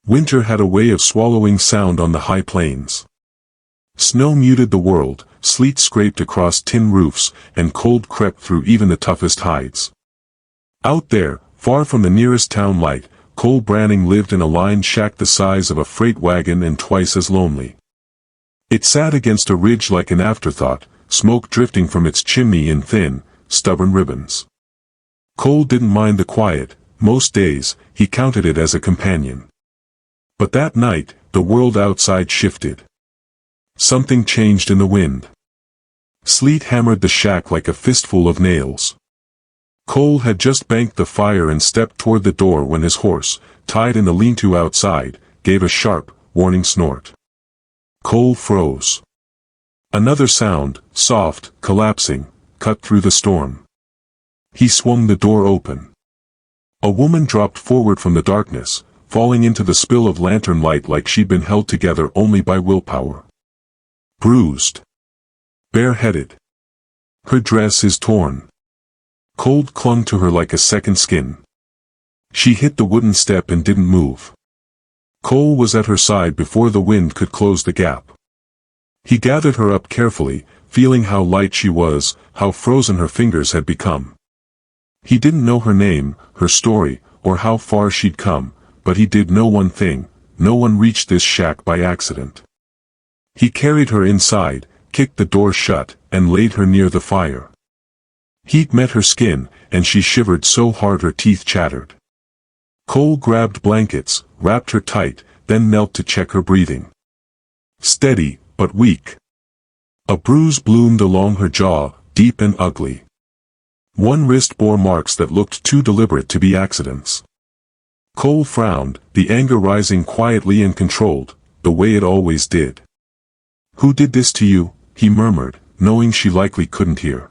Winter had a way of swallowing sound on the high plains. Snow muted the world, sleet scraped across tin roofs, and cold crept through even the toughest hides. Out there, far from the nearest town light, Cole Branning lived in a lined shack the size of a freight wagon and twice as lonely. It sat against a ridge like an afterthought, smoke drifting from its chimney in thin, stubborn ribbons. Cole didn't mind the quiet; most days, he counted it as a companion. But that night, the world outside shifted. Something changed in the wind. Sleet hammered the shack like a fistful of nails. Cole had just banked the fire and stepped toward the door when his horse, tied in the lean-to outside, gave a sharp, warning snort. Cole froze. Another sound, soft, collapsing, cut through the storm. He swung the door open. A woman dropped forward from the darkness, falling into the spill of lantern light like she'd been held together only by willpower. Bruised. Bareheaded. Her dress is torn. Cold clung to her like a second skin. She hit the wooden step and didn't move. Cole was at her side before the wind could close the gap. He gathered her up carefully, feeling how light she was, how frozen her fingers had become. He didn't know her name, her story, or how far she'd come, but he did know one thing: no one reached this shack by accident. He carried her inside, kicked the door shut, and laid her near the fire. Heat met her skin, and she shivered so hard her teeth chattered. Cole grabbed blankets, wrapped her tight, then knelt to check her breathing. Steady, but weak. A bruise bloomed along her jaw, deep and ugly. One wrist bore marks that looked too deliberate to be accidents. Cole frowned, the anger rising quietly and controlled, the way it always did. "Who did this to you?" he murmured, knowing she likely couldn't hear.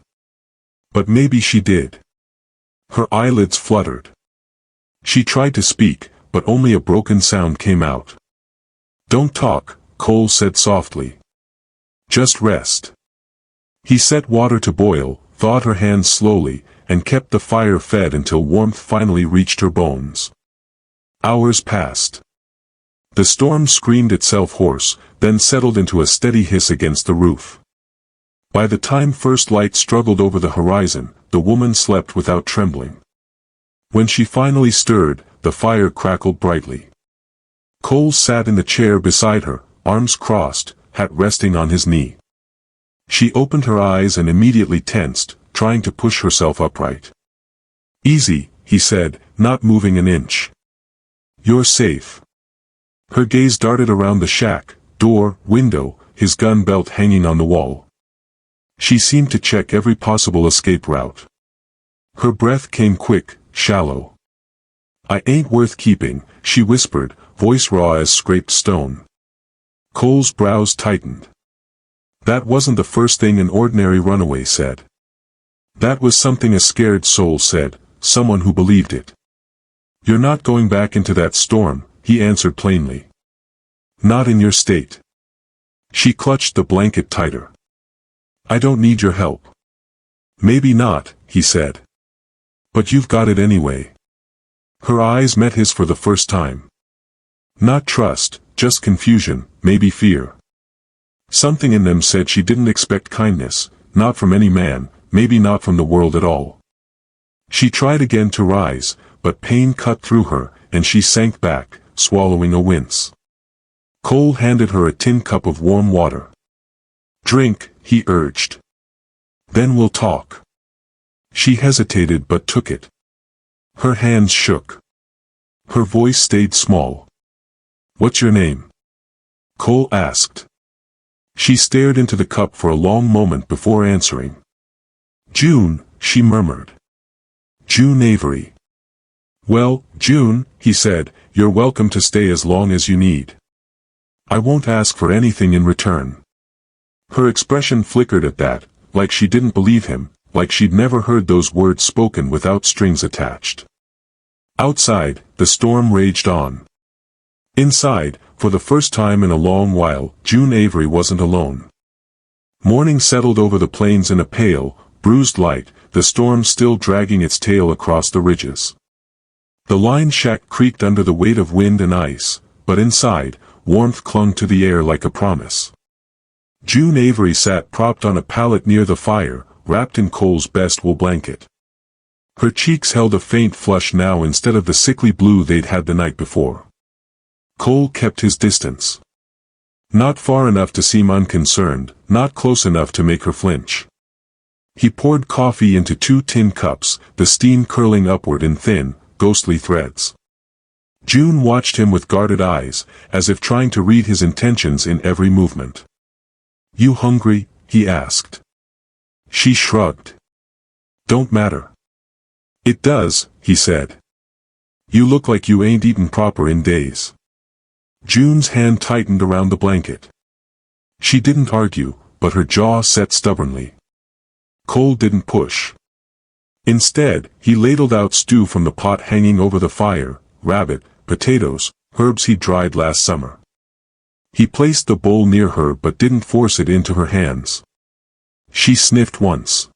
But maybe she did. Her eyelids fluttered. She tried to speak, but only a broken sound came out. "Don't talk," Cole said softly. "Just rest." He set water to boil, thawed her hands slowly, and kept the fire fed until warmth finally reached her bones. Hours passed. The storm screamed itself hoarse, then settled into a steady hiss against the roof. By the time first light struggled over the horizon, the woman slept without trembling. When she finally stirred, the fire crackled brightly. Cole sat in the chair beside her, arms crossed, hat resting on his knee. She opened her eyes and immediately tensed, trying to push herself upright. "Easy," he said, not moving an inch. "You're safe." Her gaze darted around the shack, door, window, his gun belt hanging on the wall. She seemed to check every possible escape route. Her breath came quick, shallow. "I ain't worth keeping," she whispered, voice raw as scraped stone. Cole's brows tightened. That wasn't the first thing an ordinary runaway said. That was something a scared soul said, someone who believed it. "You're not going back into that storm," he answered plainly. "Not in your state." She clutched the blanket tighter. "I don't need your help." "Maybe not," he said. "But you've got it anyway." Her eyes met his for the first time. Not trust, just confusion, maybe fear. Something in them said she didn't expect kindness, not from any man, maybe not from the world at all. She tried again to rise, but pain cut through her, and she sank back, swallowing a wince. Cole handed her a tin cup of warm water. "Drink," he urged. "Then we'll talk." She hesitated but took it. Her hands shook. Her voice stayed small. "What's your name?" Cole asked. She stared into the cup for a long moment before answering. "June," she murmured. "June Avery." "Well, June," he said, "you're welcome to stay as long as you need. I won't ask for anything in return." Her expression flickered at that, like she didn't believe him, like she'd never heard those words spoken without strings attached. Outside, the storm raged on. Inside, for the first time in a long while, June Avery wasn't alone. Morning settled over the plains in a pale, bruised light, the storm still dragging its tail across the ridges. The lined shack creaked under the weight of wind and ice, but inside, warmth clung to the air like a promise. June Avery sat propped on a pallet near the fire, wrapped in Cole's best wool blanket. Her cheeks held a faint flush now instead of the sickly blue they'd had the night before. Cole kept his distance. Not far enough to seem unconcerned, not close enough to make her flinch. He poured coffee into 2 tin cups, the steam curling upward in thin, ghostly threads. June watched him with guarded eyes, as if trying to read his intentions in every movement. "You hungry?" he asked. She shrugged. "Don't matter." "It does," he said. "You look like you ain't eaten proper in days." June's hand tightened around the blanket. She didn't argue, but her jaw set stubbornly. Cole didn't push. Instead, he ladled out stew from the pot hanging over the fire, rabbit, potatoes, herbs he dried last summer. He placed the bowl near her but didn't force it into her hands. She sniffed once.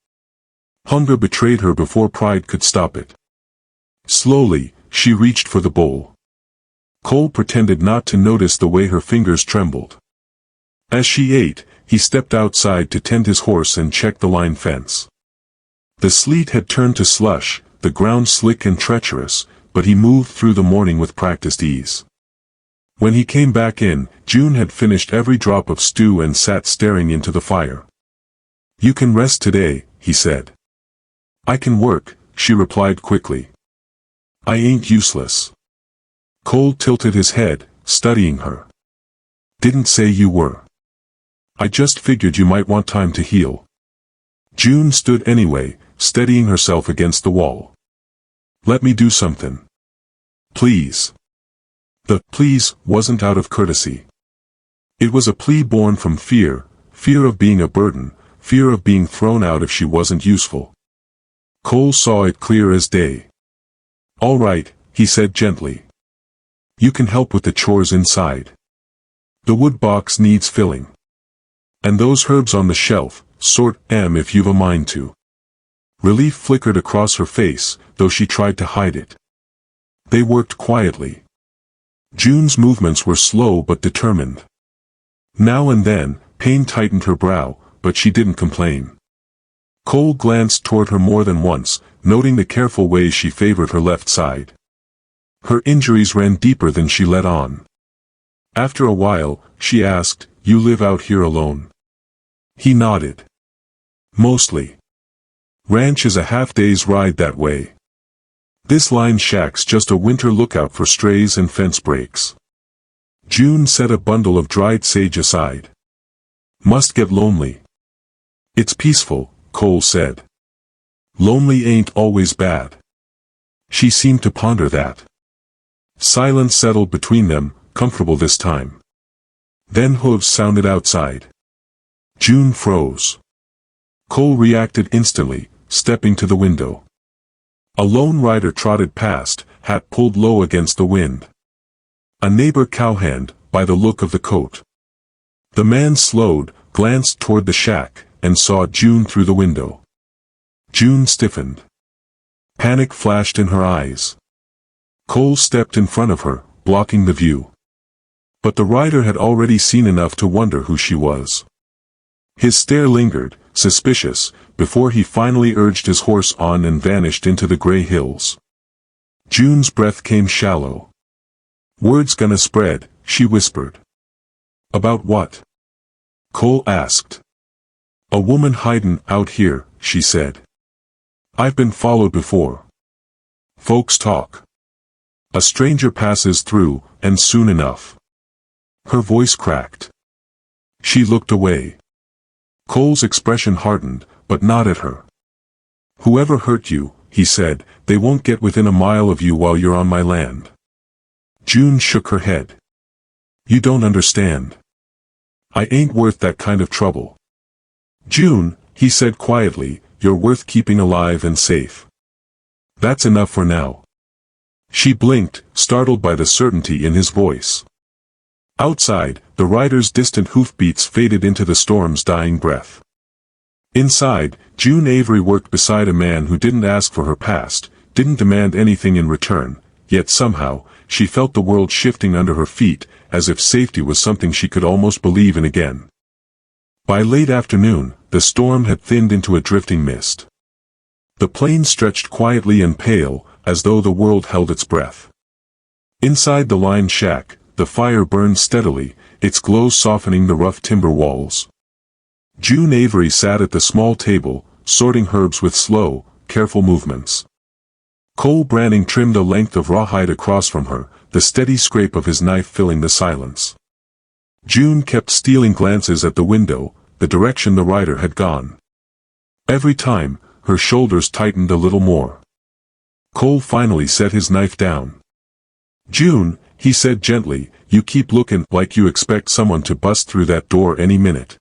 Hunger betrayed her before pride could stop it. Slowly, she reached for the bowl. Cole pretended not to notice the way her fingers trembled. As she ate, he stepped outside to tend his horse and check the line fence. The sleet had turned to slush, the ground slick and treacherous, but he moved through the morning with practiced ease. When he came back in, June had finished every drop of stew and sat staring into the fire. "You can rest today," he said. "I can work," she replied quickly. "I ain't useless." Cole tilted his head, studying her. "Didn't say you were. I just figured you might want time to heal." June stood anyway, steadying herself against the wall. "Let me do something. Please." The "please" wasn't out of courtesy. It was a plea born from fear, fear of being a burden, fear of being thrown out if she wasn't useful. Cole saw it clear as day. "All right," he said gently. "You can help with the chores inside. The wood box needs filling. And those herbs on the shelf, sort 'em if you've a mind to." Relief flickered across her face, though she tried to hide it. They worked quietly. June's movements were slow but determined. Now and then, pain tightened her brow, but she didn't complain. Cole glanced toward her more than once, noting the careful way she favored her left side. Her injuries ran deeper than she let on. After a while, she asked, "You live out here alone?" He nodded. "Mostly. Ranch is a half-day's ride that way. This line shack's just a winter lookout for strays and fence breaks." June set a bundle of dried sage aside. "Must get lonely." "It's peaceful," Cole said. "Lonely ain't always bad." She seemed to ponder that. Silence settled between them, comfortable this time. Then hooves sounded outside. June froze. Cole reacted instantly, stepping to the window. A lone rider trotted past, hat pulled low against the wind. A neighbor cowhand, by the look of the coat. The man slowed, glanced toward the shack, and saw June through the window. June stiffened. Panic flashed in her eyes. Cole stepped in front of her, blocking the view. But the rider had already seen enough to wonder who she was. His stare lingered, suspicious, before he finally urged his horse on and vanished into the gray hills. June's breath came shallow. "Word's gonna spread," she whispered. "About what?" Cole asked. "A woman hidin' out here," she said. "I've been followed before. Folks talk. A stranger passes through, and soon enough." Her voice cracked. She looked away. Cole's expression hardened, but not at her. "Whoever hurt you," he said, "they won't get within a mile of you while you're on my land." June shook her head. "You don't understand. I ain't worth that kind of trouble." "June," he said quietly, "you're worth keeping alive and safe. That's enough for now." She blinked, startled by the certainty in his voice. Outside, the rider's distant hoofbeats faded into the storm's dying breath. Inside, June Avery worked beside a man who didn't ask for her past, didn't demand anything in return, yet somehow, she felt the world shifting under her feet, as if safety was something she could almost believe in again. By late afternoon, the storm had thinned into a drifting mist. The plain stretched quietly and pale, as though the world held its breath. Inside the lined shack, the fire burned steadily, its glow softening the rough timber walls. June Avery sat at the small table, sorting herbs with slow, careful movements. Cole Branning trimmed a length of rawhide across from her, the steady scrape of his knife filling the silence. June kept stealing glances at the window, the direction the rider had gone. Every time, her shoulders tightened a little more. Cole finally set his knife down. "June," he said gently, "you keep looking like you expect someone to bust through that door any minute."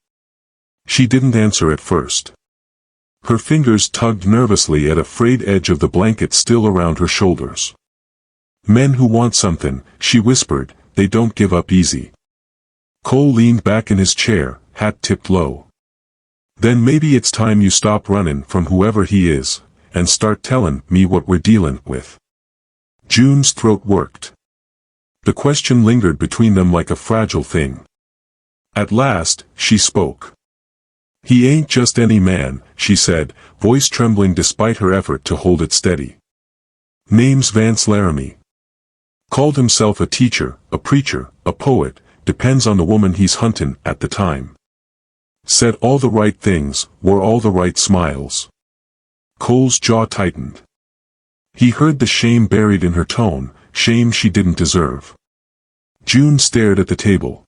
She didn't answer at first. Her fingers tugged nervously at a frayed edge of the blanket still around her shoulders. "Men who want something," she whispered, "they don't give up easy." Cole leaned back in his chair, hat tipped low. "Then maybe it's time you stop running from whoever he is, and start telling me what we're dealing with." June's throat worked. The question lingered between them like a fragile thing. At last, she spoke. "He ain't just any man," she said, voice trembling despite her effort to hold it steady. "Name's Vance Laramie. Called himself a teacher, a preacher, a poet, depends on the woman he's hunting at the time. Said all the right things, wore all the right smiles." Cole's jaw tightened. He heard the shame buried in her tone, shame she didn't deserve. June stared at the table.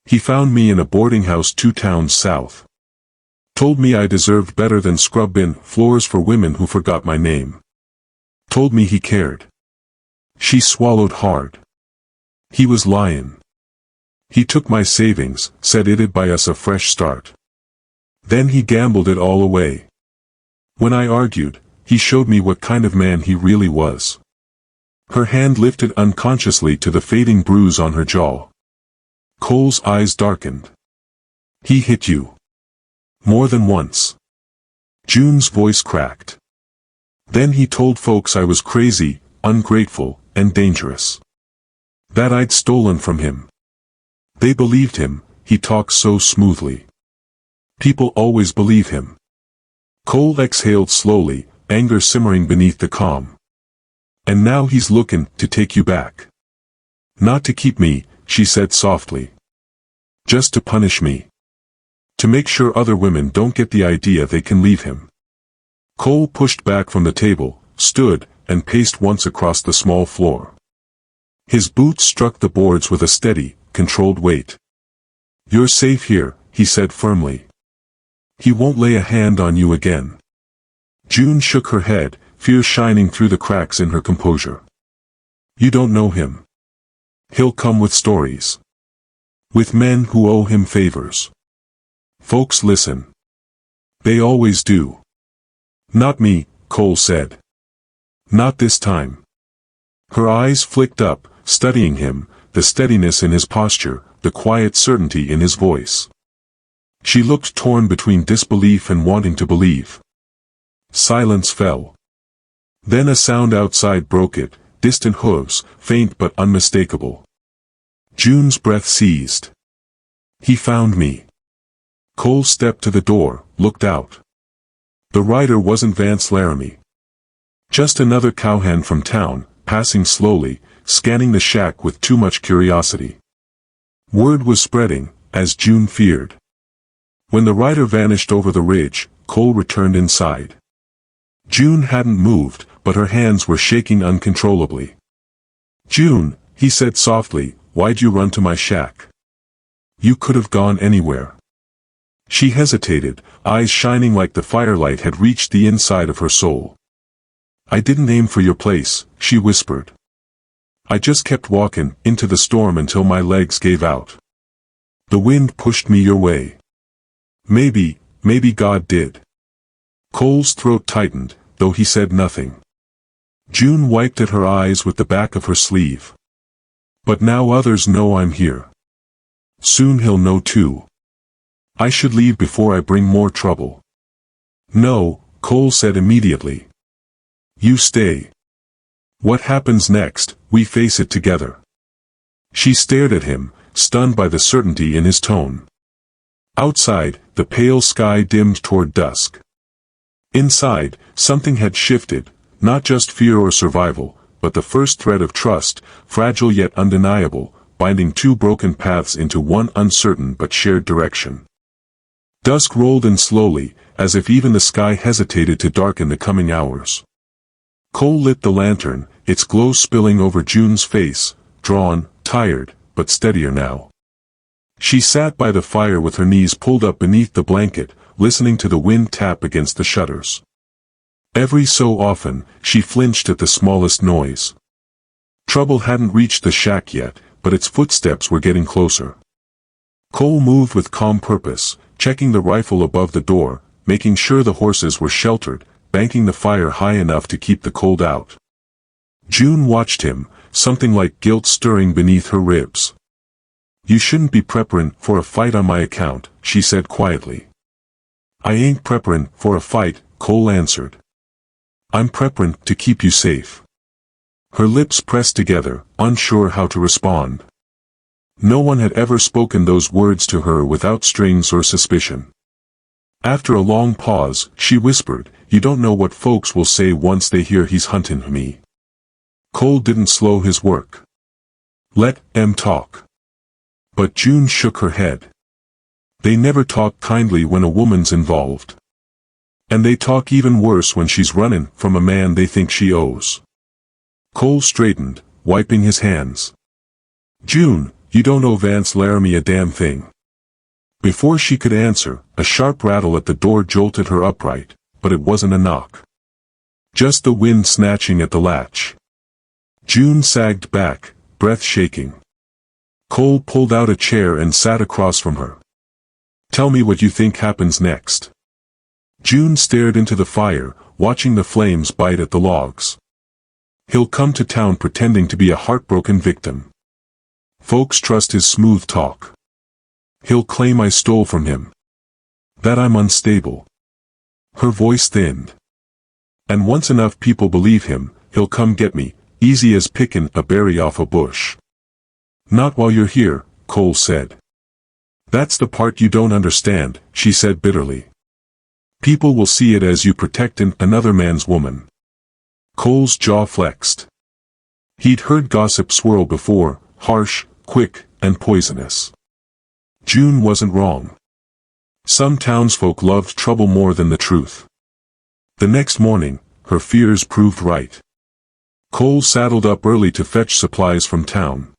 "He found me in a boarding house 2 towns south. Told me I deserved better than scrubbing floors for women who forgot my name. Told me he cared." She swallowed hard. "He was lying. He took my savings, said it'd buy us a fresh start. Then he gambled it all away. When I argued, he showed me what kind of man he really was." Her hand lifted unconsciously to the fading bruise on her jaw. Cole's eyes darkened. "He hit you. More than once." June's voice cracked. "Then he told folks I was crazy, ungrateful, and dangerous. That I'd stolen from him. They believed him, he talks so smoothly. People always believe him." Cole exhaled slowly, anger simmering beneath the calm. "And now he's looking to take you back. Not to keep me," she said softly. "Just to punish me. To make sure other women don't get the idea they can leave him." Cole pushed back from the table, stood, and paced once across the small floor. His boots struck the boards with a steady, controlled weight. "You're safe here," he said firmly. "He won't lay a hand on you again." June shook her head, fear shining through the cracks in her composure. "You don't know him. He'll come with stories. With men who owe him favors. Folks listen. They always do." "Not me," Cole said. "Not this time." Her eyes flicked up, studying him, the steadiness in his posture, the quiet certainty in his voice. She looked torn between disbelief and wanting to believe. Silence fell. Then a sound outside broke it, distant hooves, faint but unmistakable. June's breath seized. "He found me." Cole stepped to the door, looked out. The rider wasn't Vance Laramie. Just another cowhand from town, passing slowly, scanning the shack with too much curiosity. Word was spreading, as June feared. When the rider vanished over the ridge, Cole returned inside. June hadn't moved, but her hands were shaking uncontrollably. "June," he said softly, "why'd you run to my shack? You could have gone anywhere." She hesitated, eyes shining like the firelight had reached the inside of her soul. "I didn't aim for your place," she whispered. "I just kept walking into the storm until my legs gave out. The wind pushed me your way. Maybe God did." Cole's throat tightened, though he said nothing. June wiped at her eyes with the back of her sleeve. "But now others know I'm here. Soon he'll know too. I should leave before I bring more trouble." "No," Cole said immediately. "You stay. What happens next, we face it together. She stared at him, stunned by the certainty in his tone. Outside, the pale sky dimmed toward dusk. Inside, something had shifted, not just fear or survival, but the first thread of trust, fragile yet undeniable, binding two broken paths into one uncertain but shared direction. Dusk rolled in slowly, as if even the sky hesitated to darken the coming hours. Cole lit the lantern, its glow spilling over June's face, drawn, tired, but steadier now. She sat by the fire with her knees pulled up beneath the blanket, listening to the wind tap against the shutters. Every so often, she flinched at the smallest noise. Trouble hadn't reached the shack yet, but its footsteps were getting closer. Cole moved with calm purpose, checking the rifle above the door, making sure the horses were sheltered, banking the fire high enough to keep the cold out. June watched him, something like guilt stirring beneath her ribs. "You shouldn't be prepparin' for a fight on my account," she said quietly. "I ain't prepparin' for a fight," Cole answered. "I'm prepparin' to keep you safe." Her lips pressed together, unsure how to respond. No one had ever spoken those words to her without strings or suspicion. After a long pause, she whispered, "You don't know what folks will say once they hear he's huntin' me." Cole didn't slow his work. "Let 'em talk." But June shook her head. "They never talk kindly when a woman's involved. And they talk even worse when she's running from a man they think she owes." Cole straightened, wiping his hands. "June, you don't owe Vance Laramie a damn thing." Before she could answer, a sharp rattle at the door jolted her upright, but it wasn't a knock. Just the wind snatching at the latch. June sagged back, breath shaking. Cole pulled out a chair and sat across from her. "Tell me what you think happens next." June stared into the fire, watching the flames bite at the logs. "He'll come to town pretending to be a heartbroken victim. Folks trust his smooth talk. He'll claim I stole from him. That I'm unstable." Her voice thinned. "And once enough people believe him, he'll come get me, easy as pickin' a berry off a bush." "Not while you're here," Cole said. "That's the part you don't understand," she said bitterly. "People will see it as you protectin' another man's woman." Cole's jaw flexed. He'd heard gossip swirl before, harsh, quick, and poisonous. June wasn't wrong. Some townsfolk loved trouble more than the truth. The next morning, her fears proved right. Cole saddled up early to fetch supplies from town.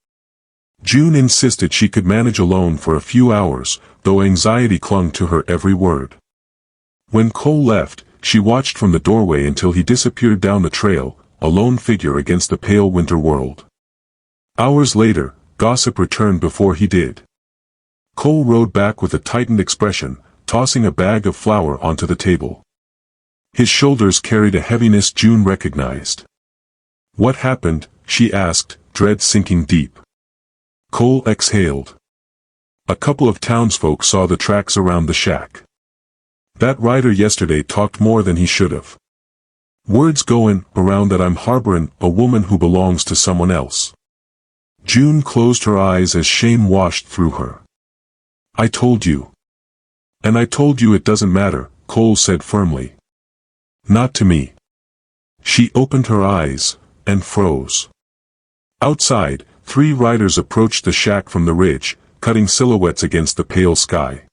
June insisted she could manage alone for a few hours, though anxiety clung to her every word. When Cole left, she watched from the doorway until he disappeared down the trail, a lone figure against the pale winter world. Hours later, gossip returned before he did. Cole rode back with a tightened expression, tossing a bag of flour onto the table. His shoulders carried a heaviness June recognized. "What happened?" she asked, dread sinking deep. Cole exhaled. "A couple of townsfolk saw the tracks around the shack. That rider yesterday talked more than he should have. Word's goin' around that I'm harborin' a woman who belongs to someone else." June closed her eyes as shame washed through her. "I told you. And I told you it doesn't matter," Cole said firmly. "Not to me." She opened her eyes, and froze. Outside, 3 riders approached the shack from the ridge, cutting silhouettes against the pale sky.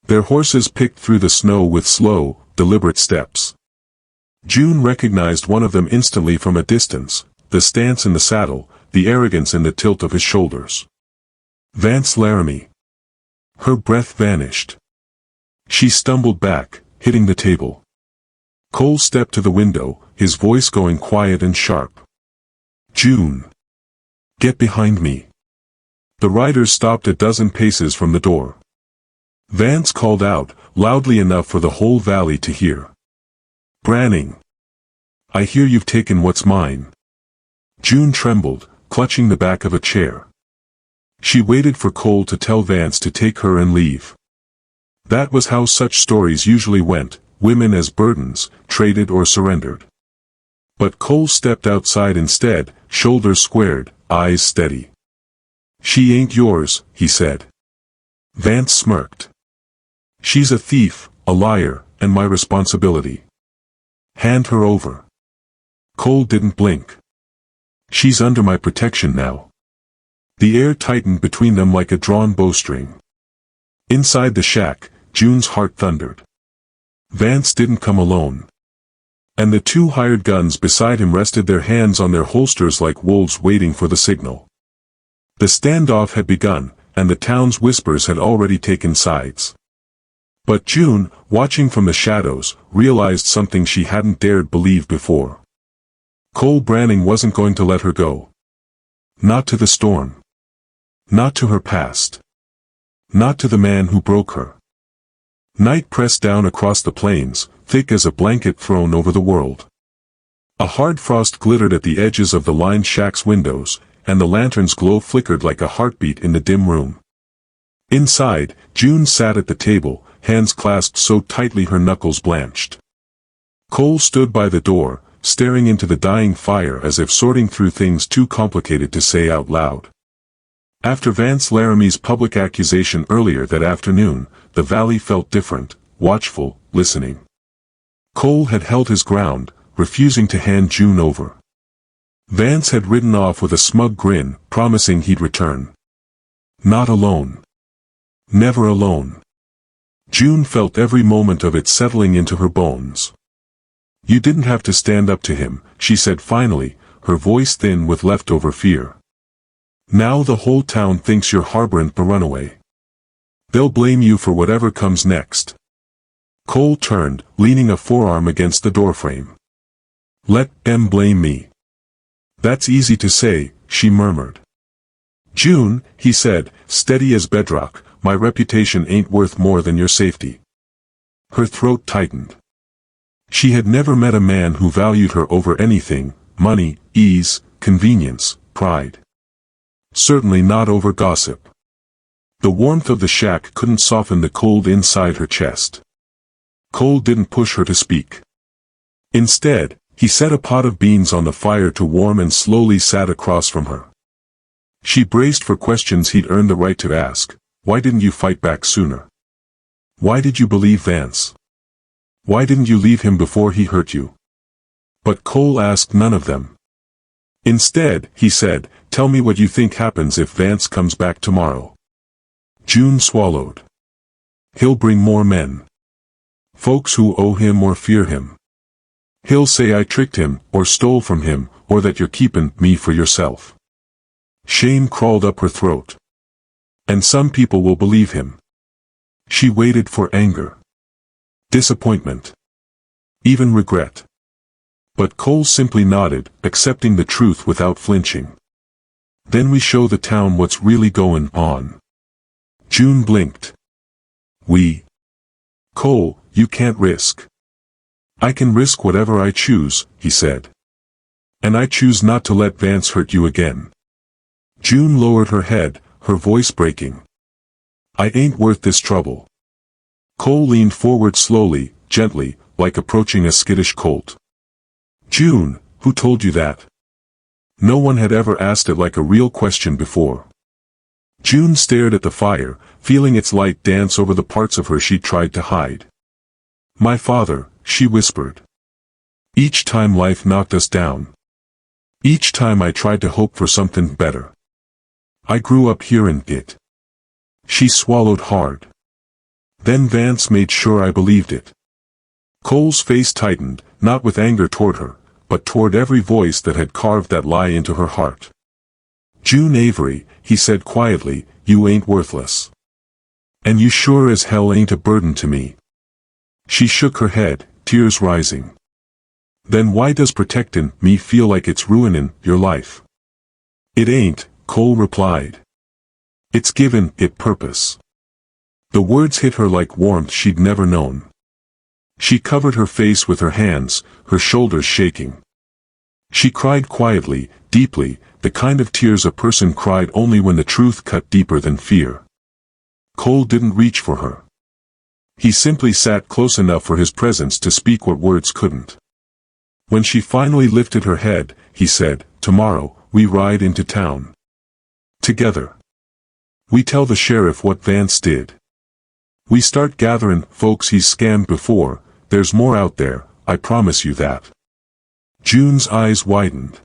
Their horses picked through the snow with slow, deliberate steps. June recognized one of them instantly from a distance, the stance in the saddle, the arrogance in the tilt of his shoulders. Vance Laramie. Her breath vanished. She stumbled back, hitting the table. Cole stepped to the window, his voice going quiet and sharp. "June. Get behind me." The riders stopped a dozen paces from the door. Vance called out, loudly enough for the whole valley to hear. "Branning. I hear you've taken what's mine." June trembled, clutching the back of a chair. She waited for Cole to tell Vance to take her and leave. That was how such stories usually went, women as burdens, traded or surrendered. But Cole stepped outside instead, shoulders squared, eyes steady. "She ain't yours," he said. Vance smirked. "She's a thief, a liar, and my responsibility. Hand her over." Cole didn't blink. "She's under my protection now." The air tightened between them like a drawn bowstring. Inside the shack, June's heart thundered. Vance didn't come alone. And the two hired guns beside him rested their hands on their holsters like wolves waiting for the signal. The standoff had begun, and the town's whispers had already taken sides. But June, watching from the shadows, realized something she hadn't dared believe before. Cole Branning wasn't going to let her go. Not to the storm. Not to her past. Not to the man who broke her. Night pressed down across the plains, thick as a blanket thrown over the world. A hard frost glittered at the edges of the lined shack's windows, and the lantern's glow flickered like a heartbeat in the dim room. Inside, June sat at the table, hands clasped so tightly her knuckles blanched. Cole stood by the door, staring into the dying fire as if sorting through things too complicated to say out loud. After Vance Laramie's public accusation earlier that afternoon, the valley felt different, watchful, listening. Cole had held his ground, refusing to hand June over. Vance had ridden off with a smug grin, promising he'd return. Not alone. Never alone. June felt every moment of it settling into her bones. "You didn't have to stand up to him," she said finally, her voice thin with leftover fear. "Now the whole town thinks you're harboring a runaway. They'll blame you for whatever comes next." Cole turned, leaning a forearm against the doorframe. "Let them blame me." "That's easy to say," she murmured. "June," he said, steady as bedrock, "my reputation ain't worth more than your safety." Her throat tightened. She had never met a man who valued her over anything: money, ease, convenience, pride. Certainly not over gossip. The warmth of the shack couldn't soften the cold inside her chest. Cole didn't push her to speak. Instead, he set a pot of beans on the fire to warm and slowly sat across from her. She braced for questions he'd earned the right to ask. Why didn't you fight back sooner? Why did you believe Vance? Why didn't you leave him before he hurt you? But Cole asked none of them. Instead, he said, "Tell me what you think happens if Vance comes back tomorrow." June swallowed. "He'll bring more men. Folks who owe him or fear him. He'll say I tricked him, or stole from him, or that you're keeping me for yourself." Shame crawled up her throat. "And some people will believe him." She waited for anger. Disappointment. Even regret. But Cole simply nodded, accepting the truth without flinching. "Then we show the town what's really going on." June blinked. "We?" "Cole, you can't risk." "I can risk whatever I choose," he said. "And I choose not to let Vance hurt you again." June lowered her head, her voice breaking. "I ain't worth this trouble." Cole leaned forward slowly, gently, like approaching a skittish colt. "June, who told you that?" No one had ever asked it like a real question before. June stared at the fire, feeling its light dance over the parts of her she tried to hide. "My father," she whispered. "Each time life knocked us down. Each time I tried to hope for something better. I grew up hearing it." She swallowed hard. "Then Vance made sure I believed it." Cole's face tightened, not with anger toward her, but toward every voice that had carved that lie into her heart. "June Avery," he said quietly, "you ain't worthless. And you sure as hell ain't a burden to me." She shook her head, tears rising. "Then why does protecting me feel like it's ruining your life?" "It ain't," Cole replied. "It's given it purpose." The words hit her like warmth she'd never known. She covered her face with her hands, her shoulders shaking. She cried quietly, deeply, the kind of tears a person cried only when the truth cut deeper than fear. Cole didn't reach for her. He simply sat close enough for his presence to speak what words couldn't. When she finally lifted her head, he said, "Tomorrow, we ride into town. Together. We tell the sheriff what Vance did. We start gathering folks he's scammed before. There's more out there, I promise you that." June's eyes widened.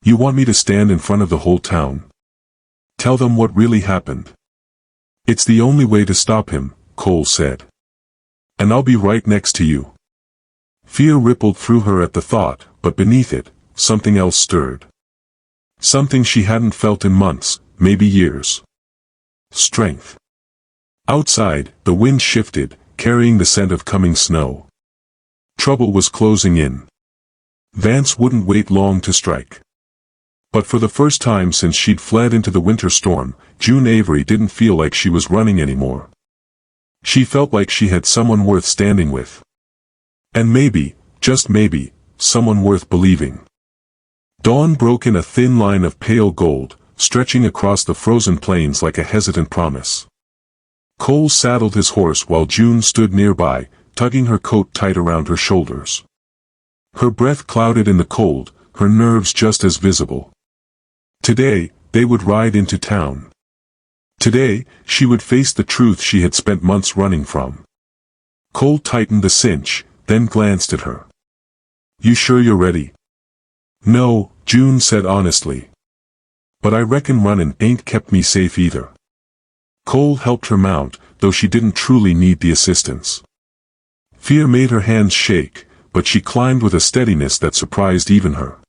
"You want me to stand in front of the whole town? Tell them what really happened?" "It's the only way to stop him," Cole said. "And I'll be right next to you." Fear rippled through her at the thought, but beneath it, something else stirred. Something she hadn't felt in months, maybe years. Strength. Outside, the wind shifted, carrying the scent of coming snow. Trouble was closing in. Vance wouldn't wait long to strike. But for the first time since she'd fled into the winter storm, June Avery didn't feel like she was running anymore. She felt like she had someone worth standing with. And maybe, just maybe, someone worth believing. Dawn broke in a thin line of pale gold, stretching across the frozen plains like a hesitant promise. Cole saddled his horse while June stood nearby, tugging her coat tight around her shoulders. Her breath clouded in the cold, her nerves just as visible. Today, they would ride into town. Today, she would face the truth she had spent months running from. Cole tightened the cinch, then glanced at her. "You sure you're ready?" "No," June said honestly. "But I reckon running ain't kept me safe either." Cole helped her mount, though she didn't truly need the assistance. Fear made her hands shake, but she climbed with a steadiness that surprised even her.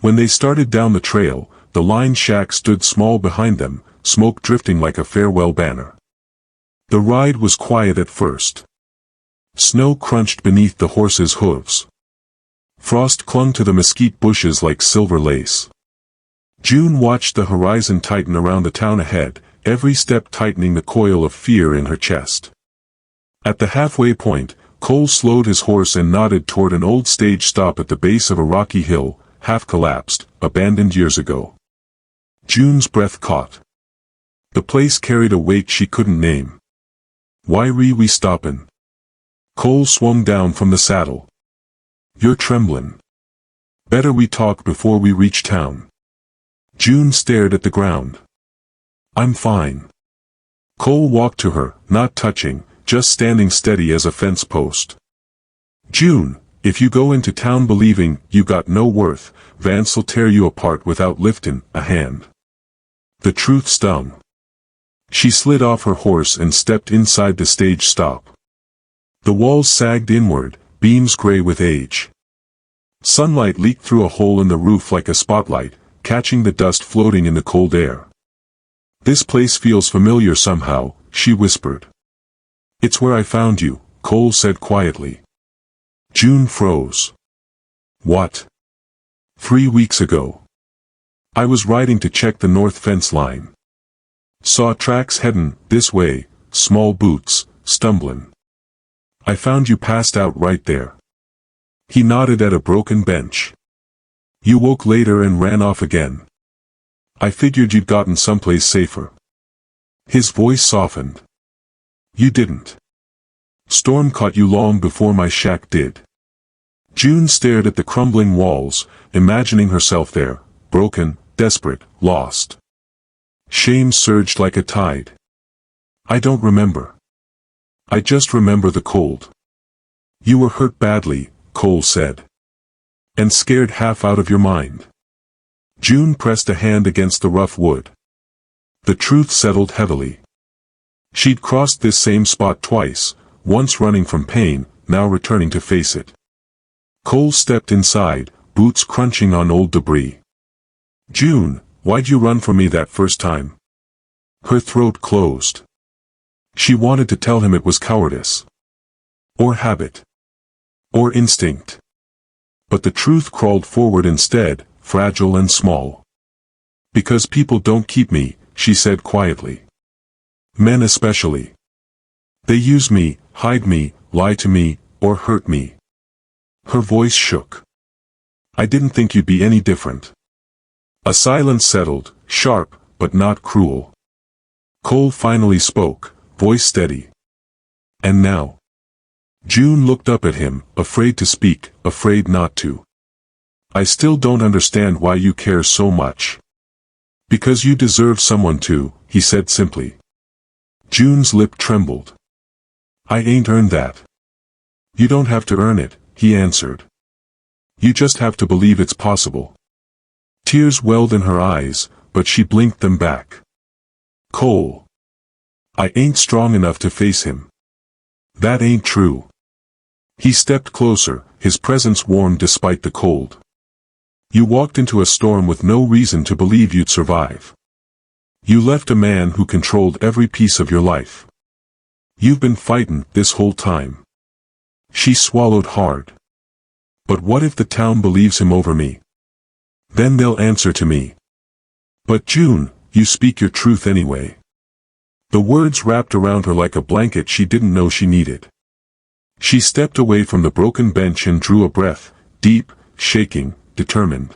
When they started down the trail, the line shack stood small behind them, smoke drifting like a farewell banner. The ride was quiet at first. Snow crunched beneath the horses' hooves. Frost clung to the mesquite bushes like silver lace. June watched the horizon tighten around the town ahead, every step tightening the coil of fear in her chest. At the halfway point, Cole slowed his horse and nodded toward an old stage stop at the base of a rocky hill, half collapsed, abandoned years ago. June's breath caught. The place carried a weight she couldn't name. "Why we stoppin'?" Cole swung down from the saddle. "You're tremblin'. Better we talk before we reach town." June stared at the ground. "I'm fine." Cole walked to her, not touching, just standing steady as a fence post. "June, if you go into town believing you got no worth, Vance'll tear you apart without liftin' a hand." The truth stung. She slid off her horse and stepped inside the stage stop. The walls sagged inward, beams gray with age. Sunlight leaked through a hole in the roof like a spotlight, catching the dust floating in the cold air. "This place feels familiar somehow," she whispered. "It's where I found you," Cole said quietly. June froze. "What?" "3 weeks ago. I was riding to check the north fence line. Saw tracks headin' this way, small boots, stumblin'. I found you passed out right there." He nodded at a broken bench. "You woke later and ran off again. I figured you'd gotten someplace safer." His voice softened. "You didn't. Storm caught you long before my shack did." June stared at the crumbling walls, imagining herself there, broken, desperate, lost. Shame surged like a tide. "I don't remember. I just remember the cold." "You were hurt badly," Cole said. "And scared half out of your mind." June pressed a hand against the rough wood. The truth settled heavily. She'd crossed this same spot twice, once running from pain, now returning to face it. Cole stepped inside, boots crunching on old debris. "June, why'd you run from me that first time?" Her throat closed. She wanted to tell him it was cowardice. Or habit. Or instinct. But the truth crawled forward instead, fragile and small. "Because people don't keep me," she said quietly. "Men especially. They use me, hide me, lie to me, or hurt me." Her voice shook. "I didn't think you'd be any different." A silence settled, sharp, but not cruel. Cole finally spoke, voice steady. "And now? June looked up at him, afraid to speak, afraid not to. I still don't understand why you care so much. Because you deserve someone to, he said simply. June's lip trembled. I ain't earned that. You don't have to earn it, he answered. You just have to believe it's possible. Tears welled in her eyes, but she blinked them back. Cole. I ain't strong enough to face him. That ain't true. He stepped closer, his presence warm despite the cold. You walked into a storm with no reason to believe you'd survive. You left a man who controlled every piece of your life. You've been fighting this whole time. She swallowed hard. But what if the town believes him over me? Then they'll answer to me. But June, you speak your truth anyway. The words wrapped around her like a blanket she didn't know she needed. She stepped away from the broken bench and drew a breath, deep, shaking, determined.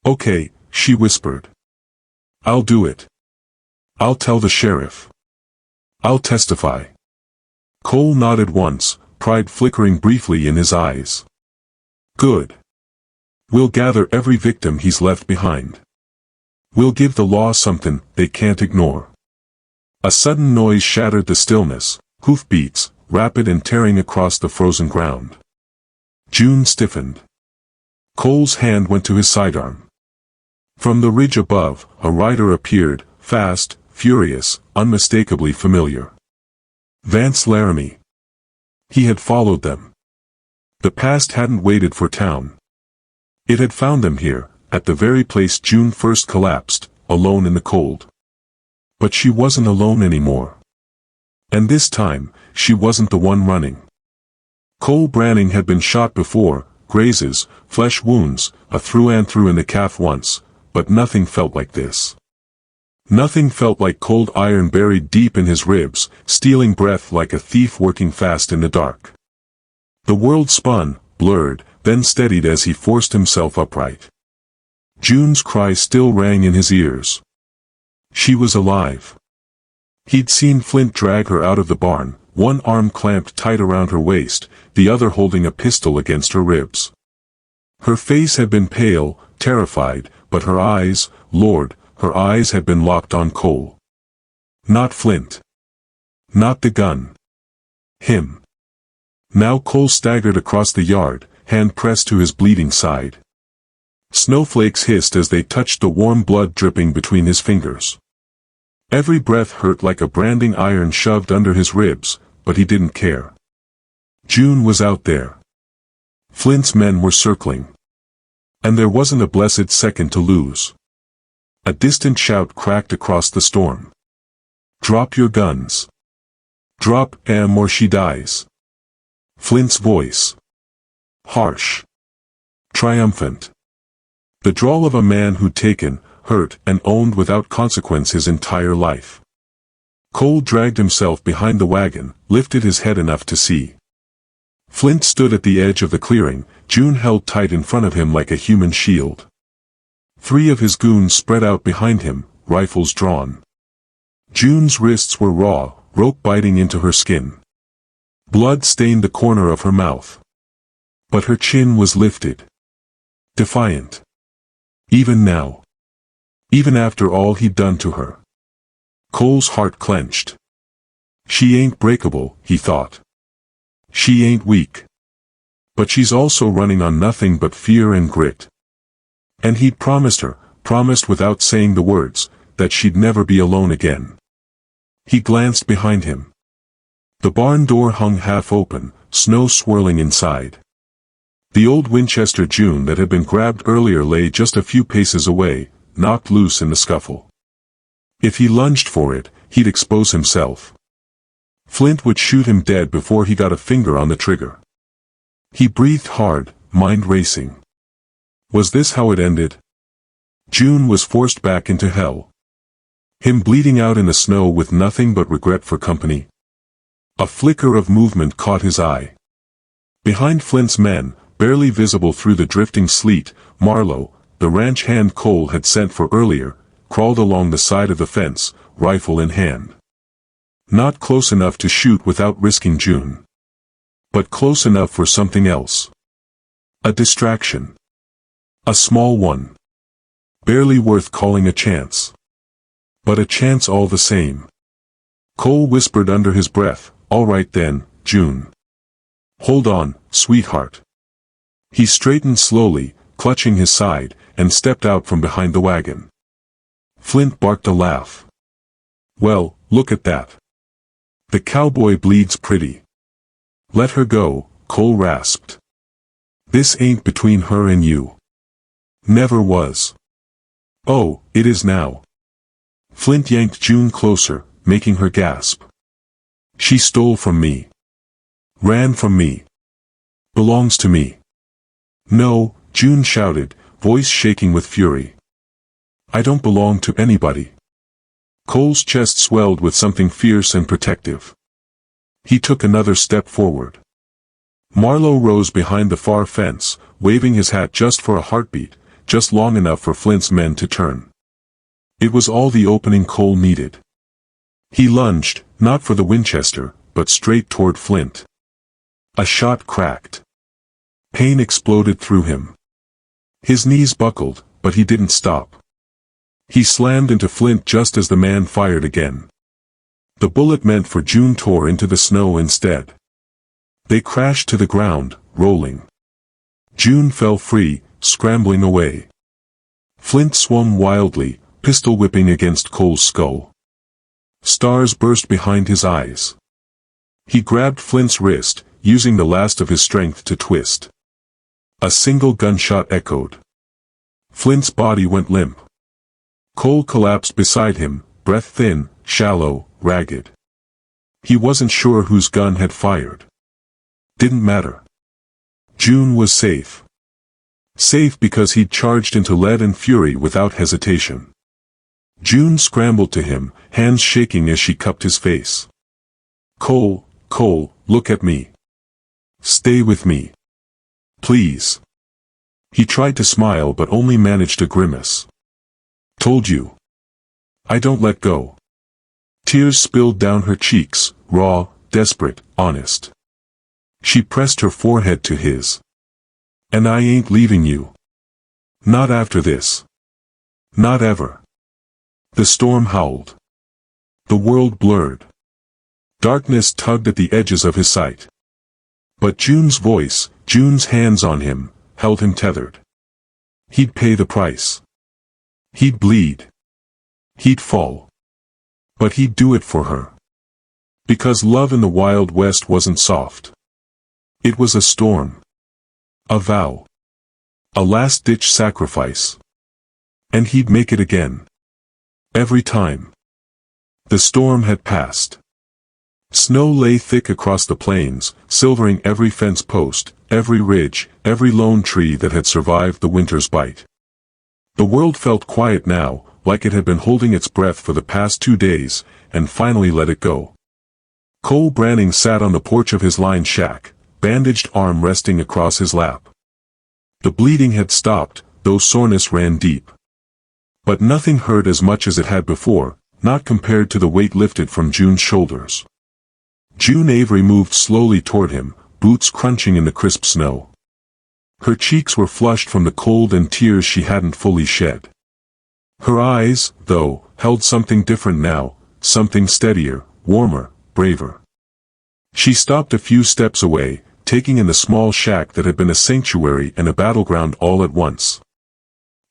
Okay, she whispered. I'll do it. I'll tell the sheriff. I'll testify. Cole nodded once, pride flickering briefly in his eyes. Good. We'll gather every victim he's left behind. We'll give the law something they can't ignore. A sudden noise shattered the stillness, hoofbeats, rapid and tearing across the frozen ground. June stiffened. Cole's hand went to his sidearm. From the ridge above, a rider appeared, fast, furious, unmistakably familiar. Vance Laramie. He had followed them. The past hadn't waited for town. It had found them here, at the very place June first collapsed, alone in the cold. But she wasn't alone anymore. And this time, she wasn't the one running. Cole Branning had been shot before, grazes, flesh wounds, a through-and-through in the calf once, but nothing felt like this. Nothing felt like cold iron buried deep in his ribs, stealing breath like a thief working fast in the dark. The world spun, blurred, then steadied as he forced himself upright. June's cry still rang in his ears. She was alive. He'd seen Flint drag her out of the barn, one arm clamped tight around her waist, the other holding a pistol against her ribs. Her face had been pale, terrified, but her eyes, Lord, her eyes had been locked on Cole. Not Flint. Not the gun. Him. Now Cole staggered across the yard, hand pressed to his bleeding side. Snowflakes hissed as they touched the warm blood dripping between his fingers. Every breath hurt like a branding iron shoved under his ribs, but he didn't care. June was out there. Flint's men were circling. And there wasn't a blessed second to lose. A distant shout cracked across the storm. Drop your guns. Drop 'em or she dies. Flint's voice. Harsh. Triumphant. The drawl of a man who'd taken, hurt, and owned without consequence his entire life. Cole dragged himself behind the wagon, lifted his head enough to see. Flint stood at the edge of the clearing, June held tight in front of him like a human shield. 3 of his goons spread out behind him, rifles drawn. June's wrists were raw, rope biting into her skin. Blood stained the corner of her mouth. But her chin was lifted. Defiant. Even now. Even after all he'd done to her. Cole's heart clenched. She ain't breakable, he thought. She ain't weak. But she's also running on nothing but fear and grit. And he'd promised her, promised without saying the words, that she'd never be alone again. He glanced behind him. The barn door hung half open, snow swirling inside. The old Winchester June that had been grabbed earlier lay just a few paces away, knocked loose in the scuffle. If he lunged for it, he'd expose himself. Flint would shoot him dead before he got a finger on the trigger. He breathed hard, mind racing. Was this how it ended? June was forced back into hell. Him bleeding out in the snow with nothing but regret for company. A flicker of movement caught his eye. Behind Flint's men, barely visible through the drifting sleet, Marlowe, the ranch hand Cole had sent for earlier, crawled along the side of the fence, rifle in hand. Not close enough to shoot without risking June. but close enough for something else. A distraction. A small one. Barely worth calling a chance. But a chance all the same. Cole whispered under his breath, "All right then, June. Hold on, sweetheart." He straightened slowly, clutching his side, and stepped out from behind the wagon. Flint barked a laugh. "Well, look at that. The cowboy bleeds pretty." "Let her go," Cole rasped. "This ain't between her and you. Never was." "Oh, it is now." Flint yanked June closer, making her gasp. "She stole from me. Ran from me. Belongs to me." "No," June shouted, voice shaking with fury. "I don't belong to anybody." Cole's chest swelled with something fierce and protective. He took another step forward. Marlowe rose behind the far fence, waving his hat just for a heartbeat, just long enough for Flint's men to turn. It was all the opening Cole needed. He lunged, not for the Winchester, but straight toward Flint. A shot cracked. Pain exploded through him. His knees buckled, but he didn't stop. He slammed into Flint just as the man fired again. The bullet meant for June tore into the snow instead. They crashed to the ground, rolling. June fell free, scrambling away. Flint swung wildly, pistol whipping against Cole's skull. Stars burst behind his eyes. He grabbed Flint's wrist, using the last of his strength to twist. A single gunshot echoed. Flint's body went limp. Cole collapsed beside him, breath thin, shallow, ragged. He wasn't sure whose gun had fired. Didn't matter. June was safe. Safe because he'd charged into lead and fury without hesitation. June scrambled to him, hands shaking as she cupped his face. "Cole, Cole, look at me. Stay with me. Please." He tried to smile but only managed a grimace. "Told you. I don't let go." Tears spilled down her cheeks, raw, desperate, honest. She pressed her forehead to his. "And I ain't leaving you. Not after this. Not ever." The storm howled. The world blurred. Darkness tugged at the edges of his sight. But June's voice, June's hands on him, held him tethered. He'd pay the price. He'd bleed. He'd fall. But he'd do it for her. Because love in the Wild West wasn't soft. It was a storm. A vow. A last-ditch sacrifice. And he'd make it again. Every time. The storm had passed. Snow lay thick across the plains, silvering every fence post, every ridge, every lone tree that had survived the winter's bite. The world felt quiet now, like it had been holding its breath for the past 2 days, and finally let it go. Cole Branning sat on the porch of his lined shack, bandaged arm resting across his lap. The bleeding had stopped, though soreness ran deep. But nothing hurt as much as it had before, not compared to the weight lifted from June's shoulders. June Avery moved slowly toward him, boots crunching in the crisp snow. Her cheeks were flushed from the cold and tears she hadn't fully shed. Her eyes, though, held something different now, something steadier, warmer, braver. She stopped a few steps away, taking in the small shack that had been a sanctuary and a battleground all at once.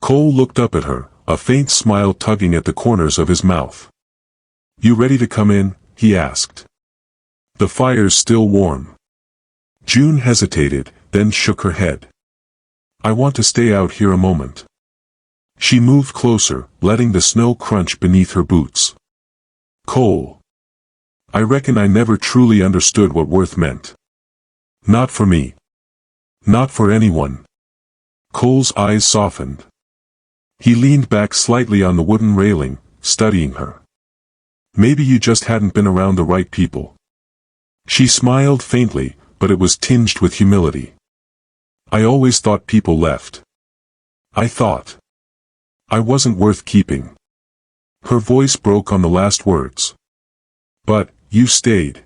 Cole looked up at her, a faint smile tugging at the corners of his mouth. "You ready to come in?" he asked. "The fire's still warm." June hesitated, then shook her head. "I want to stay out here a moment." She moved closer, letting the snow crunch beneath her boots. "Cole. I reckon I never truly understood what worth meant. Not for me. Not for anyone." Cole's eyes softened. He leaned back slightly on the wooden railing, studying her. "Maybe you just hadn't been around the right people." She smiled faintly, but it was tinged with humility. "I always thought people left. I thought I wasn't worth keeping." Her voice broke on the last words. "But, you stayed.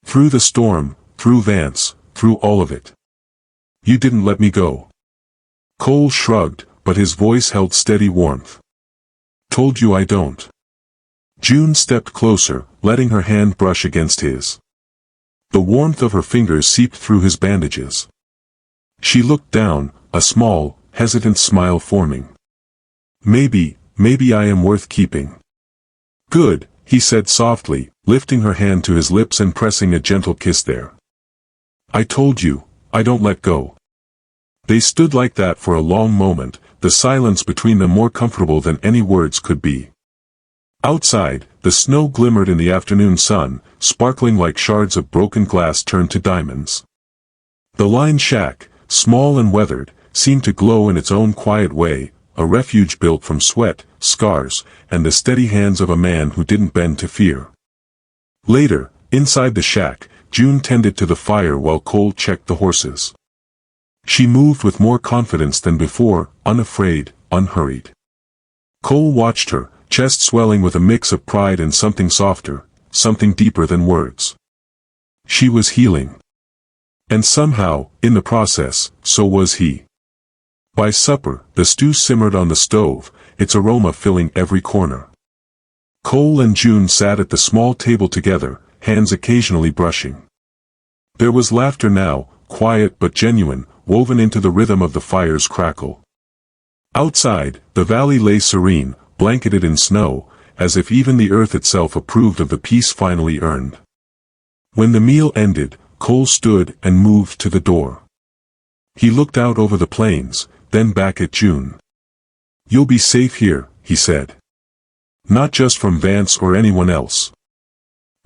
Through the storm, through Vance, through all of it. You didn't let me go. Cole shrugged, but his voice held steady warmth. Told you I don't. June stepped closer, letting her hand brush against his. The warmth of her fingers seeped through his bandages. She looked down, a small, hesitant smile forming. Maybe I am worth keeping. Good, he said softly, lifting her hand to his lips and pressing a gentle kiss there. I told you, I don't let go. They stood like that for a long moment, the silence between them more comfortable than any words could be. Outside, the snow glimmered in the afternoon sun, sparkling like shards of broken glass turned to diamonds. The lined shack, small and weathered, seemed to glow in its own quiet way, a refuge built from sweat, scars, and the steady hands of a man who didn't bend to fear. Later, inside the shack, June tended to the fire while Cole checked the horses. She moved with more confidence than before, unafraid, unhurried. Cole watched her, chest swelling with a mix of pride and something softer, something deeper than words. She was healing. And somehow, in the process, so was he. By supper, the stew simmered on the stove, its aroma filling every corner. Cole and June sat at the small table together, hands occasionally brushing. There was laughter now, quiet but genuine, woven into the rhythm of the fire's crackle. Outside, the valley lay serene, blanketed in snow, as if even the earth itself approved of the peace finally earned. When the meal ended, Cole stood and moved to the door. He looked out over the plains, then back at June. You'll be safe here, he said. Not just from Vance or anyone else.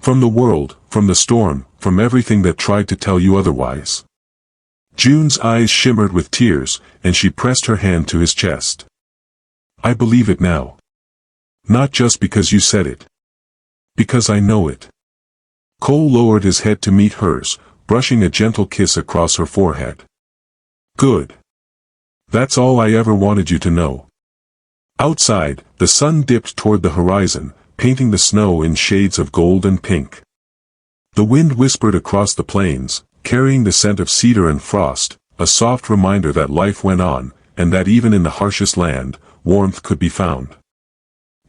From the world, from the storm, from everything that tried to tell you otherwise. June's eyes shimmered with tears, and she pressed her hand to his chest. I believe it now. Not just because you said it. Because I know it. Cole lowered his head to meet hers, brushing a gentle kiss across her forehead. Good. That's all I ever wanted you to know. Outside, the sun dipped toward the horizon, painting the snow in shades of gold and pink. The wind whispered across the plains, carrying the scent of cedar and frost, a soft reminder that life went on, and that even in the harshest land, warmth could be found.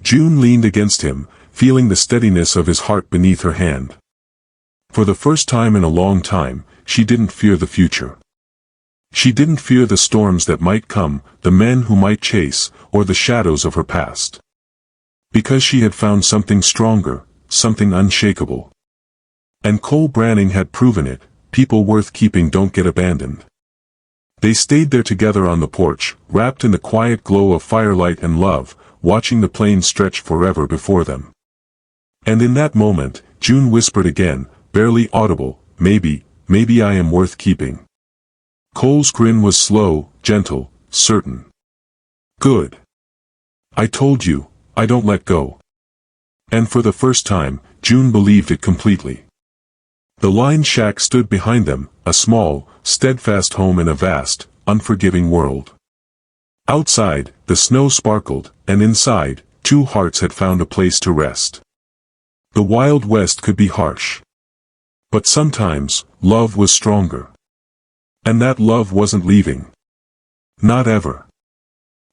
June leaned against him, feeling the steadiness of his heart beneath her hand. For the first time in a long time, she didn't fear the future. She didn't fear the storms that might come, the men who might chase, or the shadows of her past. Because she had found something stronger, something unshakable. And Cole Branning had proven it, people worth keeping don't get abandoned. They stayed there together on the porch, wrapped in the quiet glow of firelight and love, watching the plain stretch forever before them. And in that moment, June whispered again, barely audible, maybe I am worth keeping. Cole's grin was slow, gentle, certain. Good. I told you, I don't let go. And for the first time, June believed it completely. The lined shack stood behind them, a small, steadfast home in a vast, unforgiving world. Outside, the snow sparkled, and inside, two hearts had found a place to rest. The Wild West could be harsh. But sometimes, love was stronger. And that love wasn't leaving. Not ever.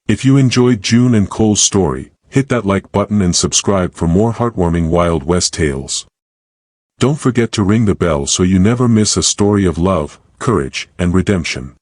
If you enjoyed June and Cole's story, hit that like button and subscribe for more heartwarming Wild West tales. Don't forget to ring the bell so you never miss a story of love, courage, and redemption.